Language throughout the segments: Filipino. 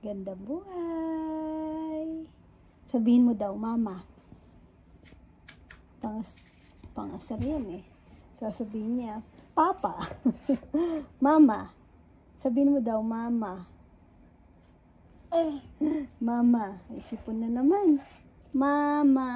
Ganda buhay. Sabihin mo daw, mama. Pangasar yan eh. Sasabihin niya, papa. Mama. Sabihin mo daw, mama. Mama. Isipon na naman. Mama.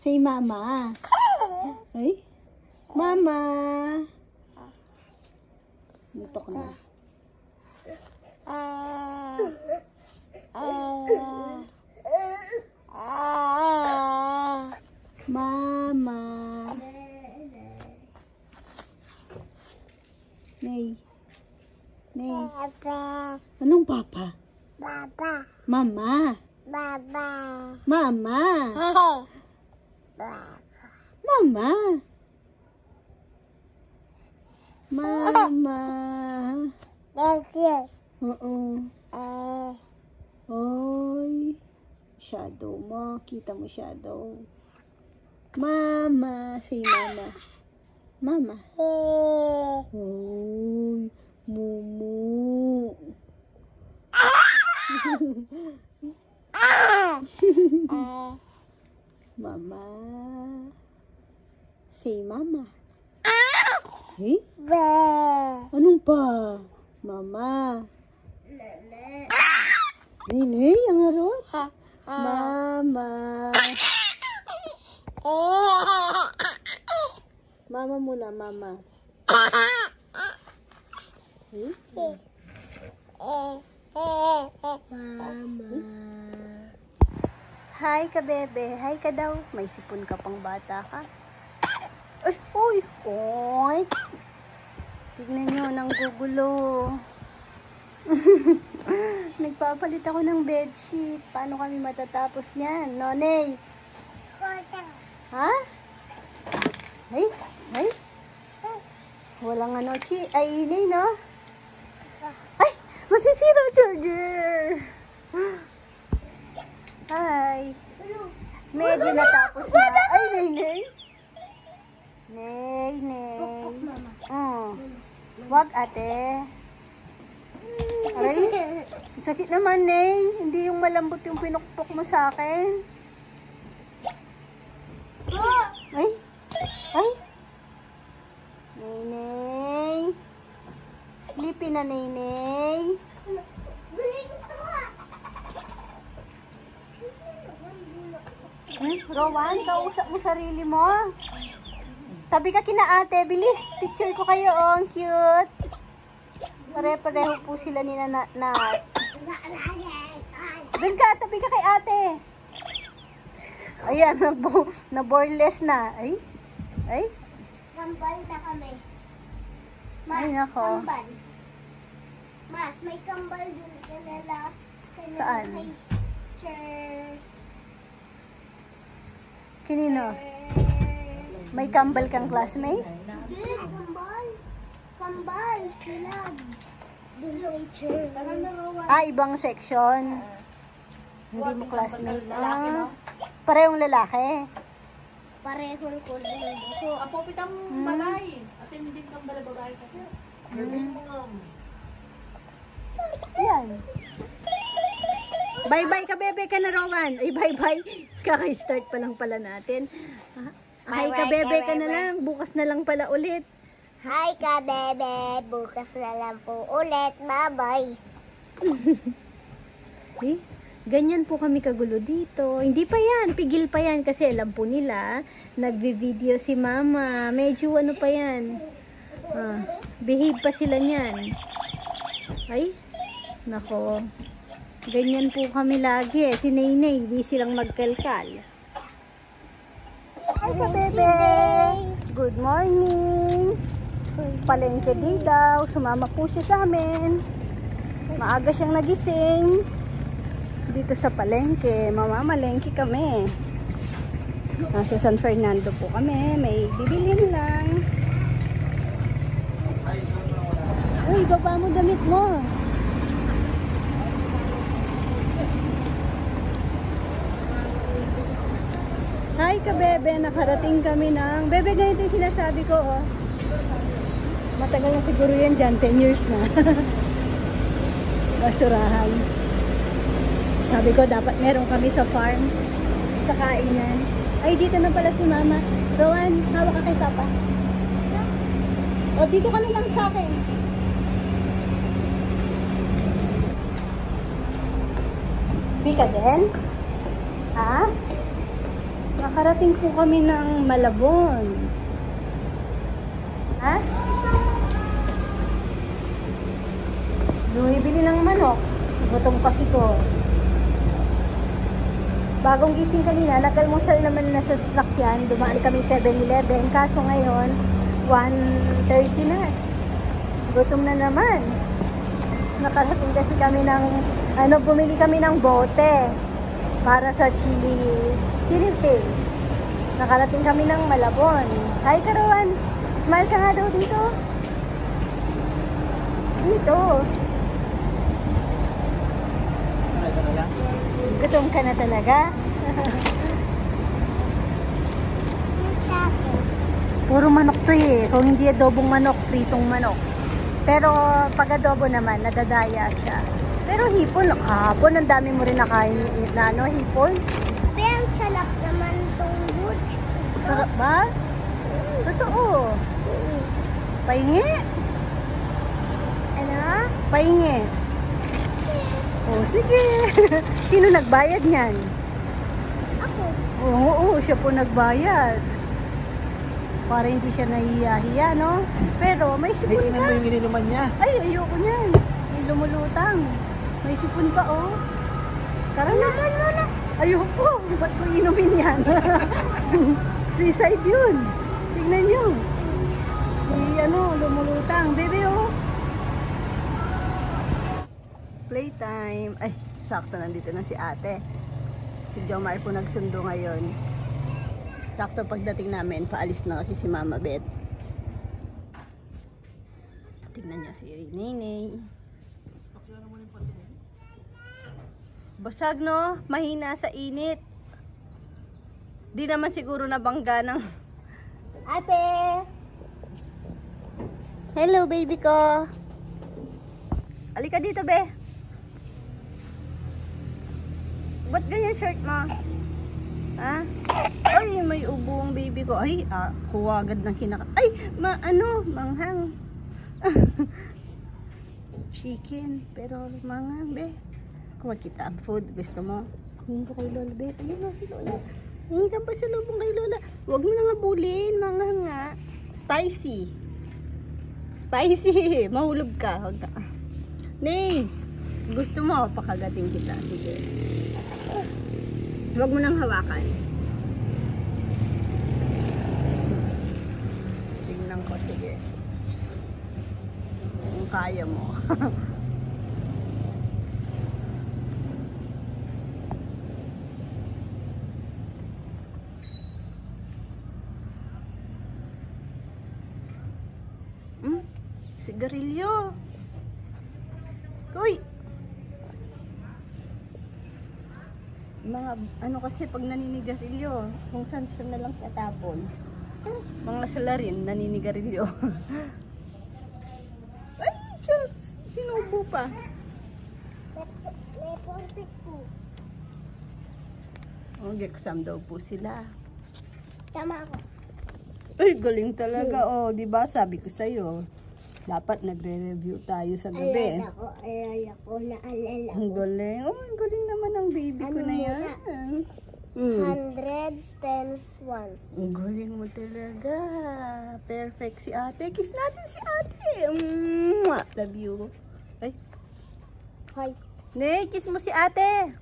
Say mama. Ay. Mama. Lutok na. Mama. Nay. Nay. Papa. Anong papa? Papa. Mama. Papa. Mama. Papa. Mama. Mama. Thank you. Oo. Oy. Shadow mo. Kita mo shadow. Mama. Say mama. Mama. Oy. Mumu. Mama. Say mama. Eh? Anong pa? Mama. Nene, yang harot? Mama. Mama muna, mama. Eh? Mama. Hi ka, bebe. Hi ka daw. May sipon ka pang bata ka. Ay, uy. Oy. Tignan nyo, nang gugulo. Nagpapalit ako ng bedsheet. Paano kami matatapos niyan? Nonay? Ha? Ay? Ay? Walang ano, ay, inay, no? Ay! Masisira charger! Hi! Medyo natapos na. Ay, nay, nay! Nay, nay. Wag, ate. Aray, sakit naman, nay. Hindi yung malambot yung pinukpok mo sa akin. Ay, ay. Nay, nay. Sleepy na, nay, nay. Rowan, kausap mo sarili mo. Tabi ka kina ate, bilis. Picture ko kayo, oh, ang cute. Pare-pareho po sila ni Nat. Doon ka, tabi ka kay ate. Ayan, na-boreless na. Ay, ay. Kambal na kami. Ay, nako. Kambal. Ma, may kambal dun kanila. Saan? Kay Sir. Kinino? May kambal kang classmate? Hindi, kambal. Kambal sila. Later. Ah, ibang section. Hindi mo classmate. Ah, parehong lalaki. Parehong kulay ng buko. Ang popit ang babae. At hindi kang babae ka. Yan. Bye-bye ka, bebe ka na, Rowan. Ay, bye-bye. Kaka-start pa lang pala natin. Hi ka, bebe ka na lang. Bukas na lang pala ulit. Hi ka, bebe. Bukas na lang po ulit. Bye-bye. Eh, ganyan po kami kagulo dito. Hindi pa yan. Pigil pa yan kasi alam po nila. Nagvi-video si mama. Medyo ano pa yan. Behave pa sila niyan. Ay, nako. Ganyan po kami lagi eh. Si Naynay, di silang magkalkal. Hi ka, bebe. Good morning. Palengke di daw. Sumama po siya sa amin. Maaga siyang nagising. Dito sa palengke. Mamamalengke kami. Nasa San Fernando po kami. May bibilin lang. Uy, baba mo damit mo. Hi ka, bebe. Nakarating kami ng... Bebe, ganito yung sinasabi ko, oh. Matagal na siguro yan dyan. 10 years na. basurahan. Sabi ko, dapat meron kami sa farm. Sa kainan. Ay, dito na pala si Mama. Rowan, hawak ka kay Papa. O, dito ka na lang sa akin. Bika din? Ha? Nakarating po kami ng Malabon. Ha? Bumibili ng manok. Gutom pa si ko. Bagong gising kanina, nag-almusal naman na sa sasakyan. Dumaan kami 7-Eleven. Kaso ngayon, 1:30 na. Gutom na naman. Nakarating kasi kami ng, bumili kami ng bote para sa chili paste. Nakarating kami ng Malabon. Hi, Karawan. Smile ka nga daw dito. Dito. Gutom ka na talaga? Puro manok to eh. Kung hindi adobong manok, pritong manok. Pero pag adobo naman, nadadaya siya. Pero hipon, kahapon, ang dami mo rin nakain na hipon. Pero ang sarap naman itong good. Sarap ba? Totoo. Pahingi. Ano? Pahingi. Oh, sige. Sino nagbayad niyan? Ako. Oo, siya po nagbayad. Para hindi siya nahihiya-hiya, no? Pero may sipon Ay, ka. mo yung ininuman niya. Ay, ayoko niyan. May lumulutang. May sipon pa, oh. Tara na. Ayoko. Ba't ko inumin yan? Suicide yun. Tignan nyo. May lumulutang. Baby, oh. Playtime. Ay, sakto nandito na si ate. Si Jomar po nagsundo ngayon. Sakto pagdating namin, paalis na kasi si Mama Beth. Tignan niyo si Nene. Basag, no? Mahina sa init. Di naman siguro nabangga ng... Ate! Hello, baby ko! Halika dito, be! Ba't ganyan shirt mo? Ha? Ay, may ubo ang baby ko. Ay, kuha agad ng kinaka... Ay, manghang. Chicken, pero manghang, be. Kuha kita ang food. Gusto mo? Hingin ko kay Lola, be. Ayun na si Lola. Hingin ka pa sa lubong kay Lola. Huwag mo na nga bulin, manghang nga. Spicy. Spicy. Mahulog ka. Huwag ka. Nay, gusto mo? Pakagating kita. Sige. Huwag mo nang hawakan. Tingnan ko, sige. Kung kaya mo. Sigarilyo. Uy! Mga kasi pag naninigarilyo, kung saan na lang katapon. Mga salarin, naninigarilyo. Ay, shucks! Sinubo pa. May pumpit po. Exam daw po sila. Tama ako. Ay, galing talaga. Oh, di ba? Sabi ko sa'yo. Dapat nagre-review tayo sa gabi. Alala ko, naalala ko. Ang galing. Oh, ang galing naman ang baby ko na yan. Hundreds, tens, ones. Ang galing mo talaga. Perfect si ate. Kiss natin si ate. Mwah! Love you. Ay. Hi. Ne, kiss mo si ate.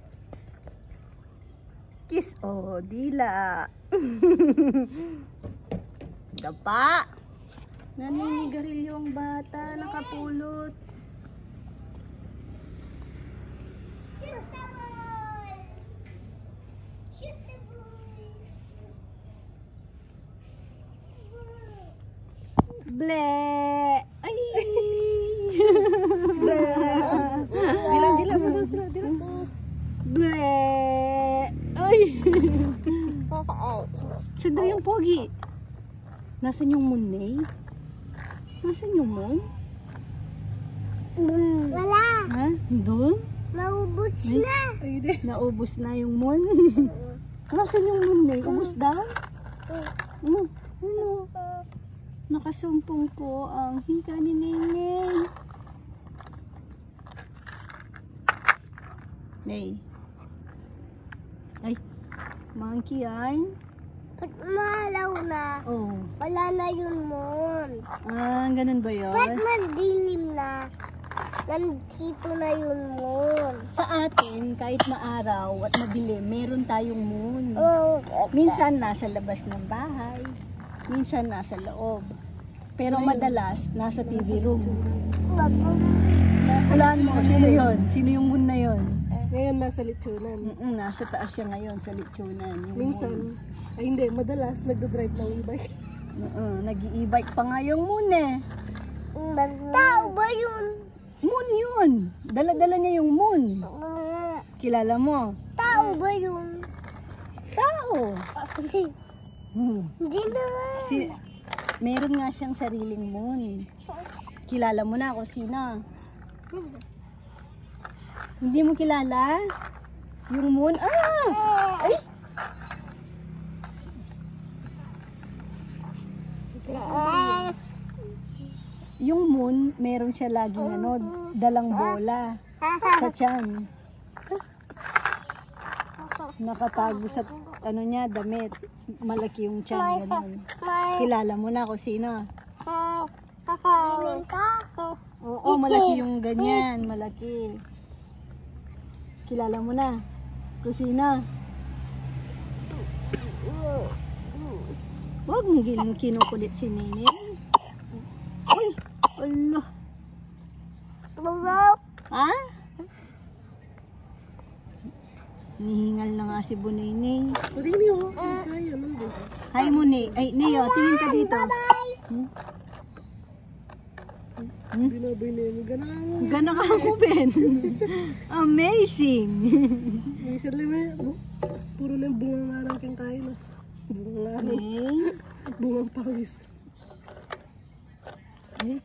Kiss. Oh, dila. Dapa. Naninigarilyo ang bata. Nakapulot. Shoot the ball! Shoot the ball! Ble. Ay. Ble. Dilan mo daw sila. Dilan. Ble. Ay. Saan daw yung pogi? Nasaan yung moon, Nay? Nasaan yung moon? Wala. Ha? Doon? Maubos Ay. na. Naubos na yung moon. Nasaan yung moon eh? Ubos daw? Ano? Nakasumpong ko ang hika ni Neneng. Nay. Ay, monkey yarn. Ba't malaw na? Oh. Wala na yun moon. Ganun ba yun? Ba't madilim na? Nandito na yun moon. Sa atin, kahit maaraw at madilim, meron tayong moon. Oh, Minsan nasa labas ng bahay, minsan nasa loob. Pero madalas, nasa TV room. Hulaan mo, sino yun? Sino yung moon na yun? Ngayon nasa litsunan. Nasa taas siya ngayon sa litsunan. Yung Minsan, ay hindi, madalas nagdadrive ng e-bike. nag-i-bike pa nga yung moon eh. Tao ba yun? Moon yun. Dala-dala niya yung moon. Kilala mo? Tao ba yun? Tao. Hindi naman. Meron nga siyang sariling moon. Kilala mo na kung sino. Hindi mo kilala? Yung moon? Ay! Yung moon, meron siya laging dalang bola sa tiyan. Nakatago sa niya, damit. Malaki yung tiyan, ganun. Kilala mo na kung sino? Oo, malaki yung ganyan, malaki. Kilala mo na kung sino? Huwag mong kinukulit si Nene. Uy! Allah! Ha? Nihingal na nga si Bunay. Pwede niyo, kaya nandun. Hi mo, Ney. Ay, Neo, tingin ka dito. Binaboy na yun. Gana ka ako, Ben. Amazing! May isa lang puro na yung bunga nga lang kang kain. Bunga nga lang. Okay. Bungang pawis. Ay.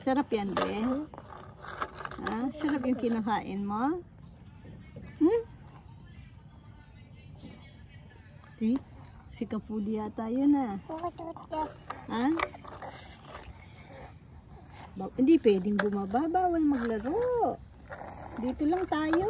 Sarap yan, be. Ha? Sarap yung kinakain mo. See? Si Kapudi yata yun, ha? Ha? Hindi pwedeng bumaba. Bawal maglaro. Dito lang tayo.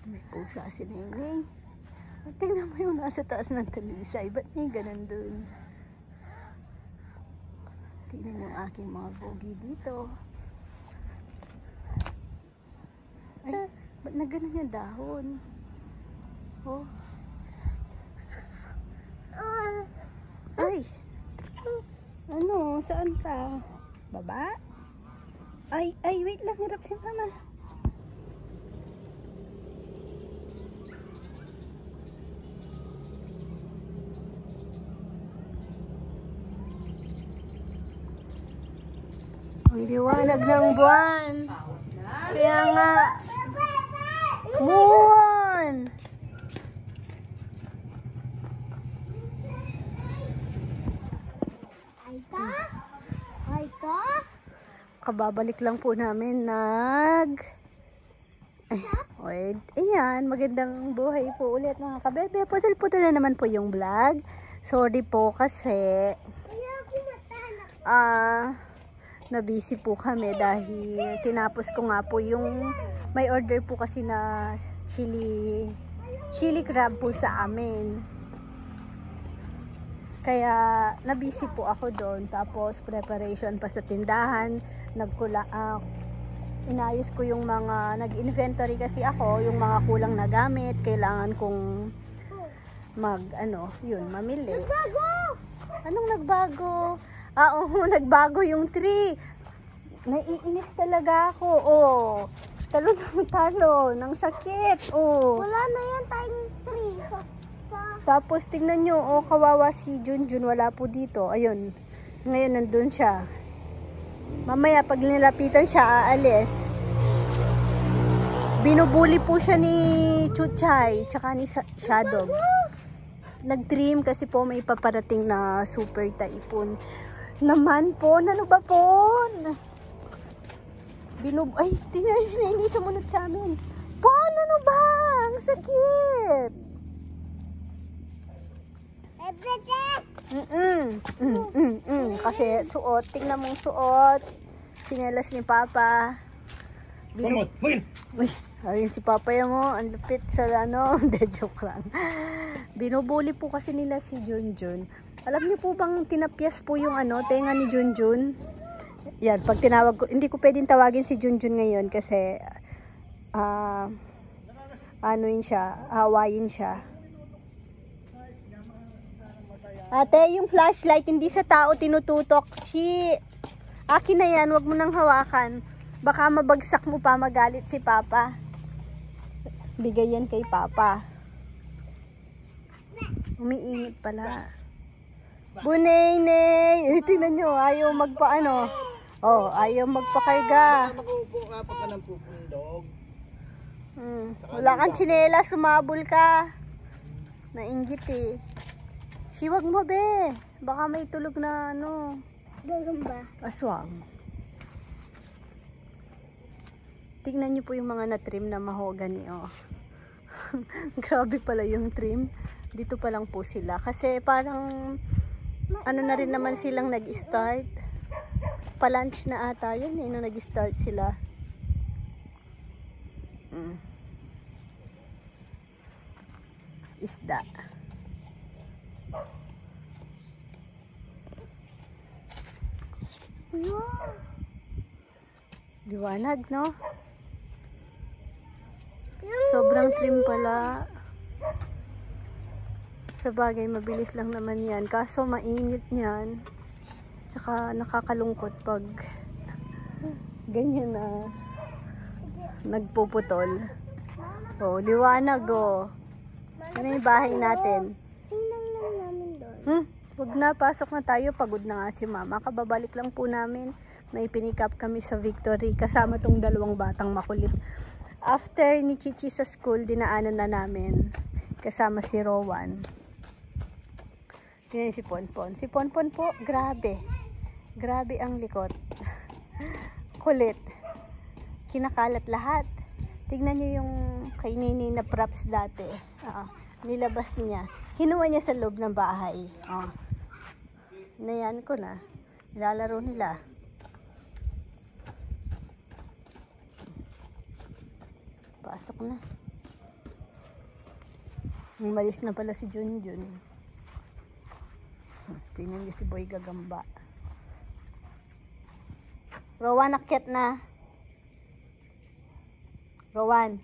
May pusa si Neneng. Tingnan mo yung nasa taas ng talisay. Ba't may ganun dun? Tingnan yung aking mga bogi dito. Ay, ba't na ganun yung dahon? Oh. Ay! Ano? Saan ka? Baba? Ay, wait lang. Hirap si Mama. Ang liwanag ng buwan. Kaya nga. Moon! Ay ka? Kababalik lang po namin wait, ayan, magandang buhay po ulit mga kabebe. Putal-putal na naman po yung vlog. Sorry po kasi na-busy po kami dahil tinapos ko nga po yung may order po kasi na chili crab po sa amin. Kaya na-busy po ako doon. Tapos preparation pa sa tindahan. Inayos ko yung mga nag-inventory kasi ako, yung mga kulang na gamit. Kailangan kong mamili. Nagbago! Anong nagbago? Oo, nagbago yung tree. Naiinis talaga ako. Talon ng talon, ng sakit. Wala na yan tayong tree. Tapos tingnan nyo, kawawa si Junjun, wala po dito. Ayun, ngayon nandun siya. Mamaya pag nilapitan siya, aalis. Binubuli po siya ni Chuchay, tsaka ni Shadow. Nag-dream kasi po may paparating na super typhoon. Naman po, ano ba po? Ay, tingnan si Nene sumunod sa amin. Pon, ano ba? Ang sakit. Kasi suot, tingnan mong suot. Sinelas ni Papa. Uy, ayun si Papa yan mo, ang lupit sa ano, hindi, joke lang. Binubuli po kasi nila si Junjun. Alam niyo po bang tinapyas po yung ano, tenga ni Junjun? Yan, pag tinawag ko, hindi ko pwedeng tawagin si Junjun ngayon kasi ano yun siya, hawayin siya. Ate, yung flashlight hindi sa tao tinututok. Akin na yan, wag mo nang hawakan. Baka mabagsak mo pa, magalit si Papa. Bigay yan kay Papa. Umiinit pala. Bunay-nay! Tingnan nyo, ayaw magpaano. Oh, ayaw magpakarga. Mag-uupo ka pag ka ng pupundog. Wala kang tsinela, sumabol ka. Nainggit eh. Wag mo be. Baka may tulog na ano. Gagamba. Aswang. Tingnan niyo po yung mga na-trim na mahogany, oh. Grabe pala yung trim. Dito pa lang po sila. Kasi parang, ano na rin naman silang nag-start. Pa-lunch na ata yun eh, nung nag-start sila. Isda. Liwanag, no? Sobrang trim pala. Sa bagay, mabilis lang naman yan. Kaso mainit yan. Tsaka nakakalungkot pag ganyan na nagpuputol. Oh, liwanag, oh. Ano yung bahay natin? Tingnan lang namin doon. Huwag na, pasok na tayo. Pagod na nga si Mama. Kababalik lang po namin. May pinikap kami sa Victory. Kasama tong dalawang batang makulit. After ni Chichi sa school, dinaanan na namin. Kasama si Rowan. Yan si Ponpon. Si Ponpon po, grabe. Grabe ang likot. Kulit. Kinakalat lahat. Tignan nyo yung kay Nini na props dati. Nilabas niya. Kinuha niya sa loob ng bahay. Nayan ko na. Nilalaro nila. Pasok na. Umalis na pala si Junjun. Tingnan niyo si Boy gagamba. Rowan, akyat na. Rowan.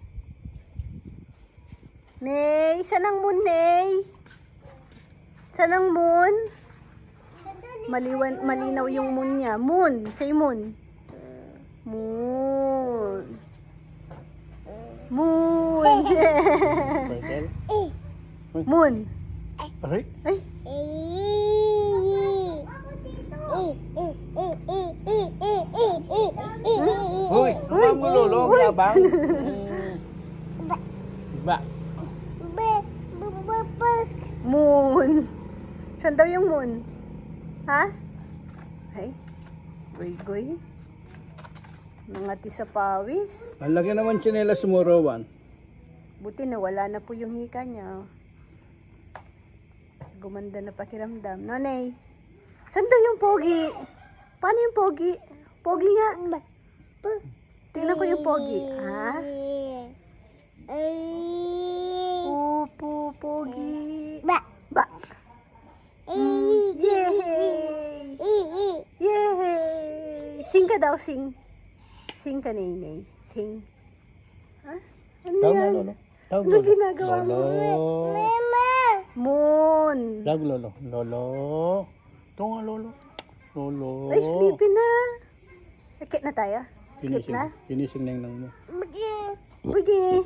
Ney, saan ang moon, Ney? Saan ang moon? Malinaw yung moon niya. Moon, say moon. Moon. Moon. Moon. Aray? Ay. Uy, ang mululong, yabang. Ba? Moon. Saan daw yung moon? Ha? Ay. Goy-goy. Nangati sa pawis. Ang laki naman tsinelas mo, Rowan. Buti na wala na po yung hika niya. Gumanda na pakiramdam. Nanay, saan daw yung pogi? Paano yung pogi? Pogi nga. Tingnan ko yung pogi. Ha? Opo, pogi. Ba. Yay! Yay! Sing ka daw, sing. Sing ka, Nene. Sing. Ha? Ano Tawag yan? mo, Lolo. Tawag Ano ginagawa mo? Lolo. Moon. Tawag Lolo. Lolo. Ito nga, Lolo. Lolo. Ay, sleepy na. Akit na tayo? Sleep na? Finising na yung mo. Bugi.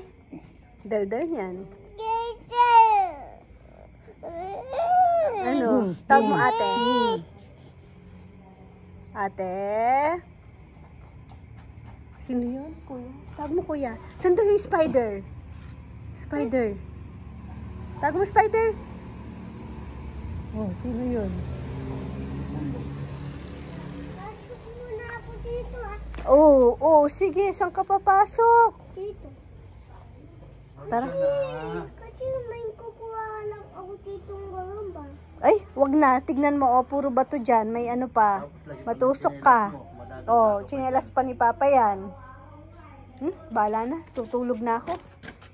Dal-dal yan. Ano? Tawag mo ate. Ate? Sino yun, kuya? Tawag mo, kuya. Saan daw yung spider? Spider. Tawag mo, spider. Oh, sino yun? Pasok muna ako dito ah. Oh, sige. Saan ka papasok? Dito. Tara. Kasi may kukuha lang ako dito ng gagamba. Ay, wag na. Tignan mo, oh, puro bato dyan. May ano pa. Matusok ka. Oh, tsinelas pa ni Papa yan. Bala na. Tutulog na ako.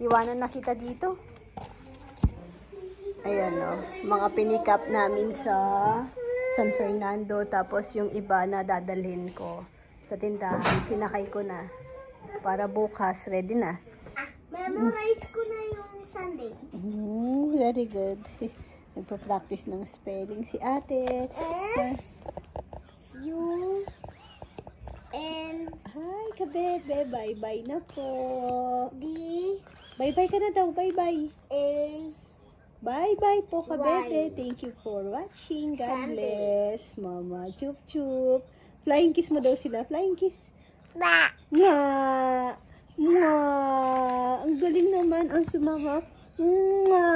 Iwanan na kita dito. Ayan, oh. Mga pinikap namin sa San Fernando. Tapos yung iba na dadalhin ko sa tindahan. Sinakay ko na. Para bukas, ready na. Memorize ko na yung Sunday. Very good. Nagpa-practice ng spelling si ate. S, U, N, Hi, kabebe. Bye-bye na po. D, Bye-bye ka na daw. Bye-bye. A, Bye-bye po, kabebe. Y. Thank you for watching. God Sunday. bless. Mama, chup-chup. Flying kiss mo daw sila. Flying kiss. Ba. Nga! Nga! Ang galing naman ang sumama. Nga!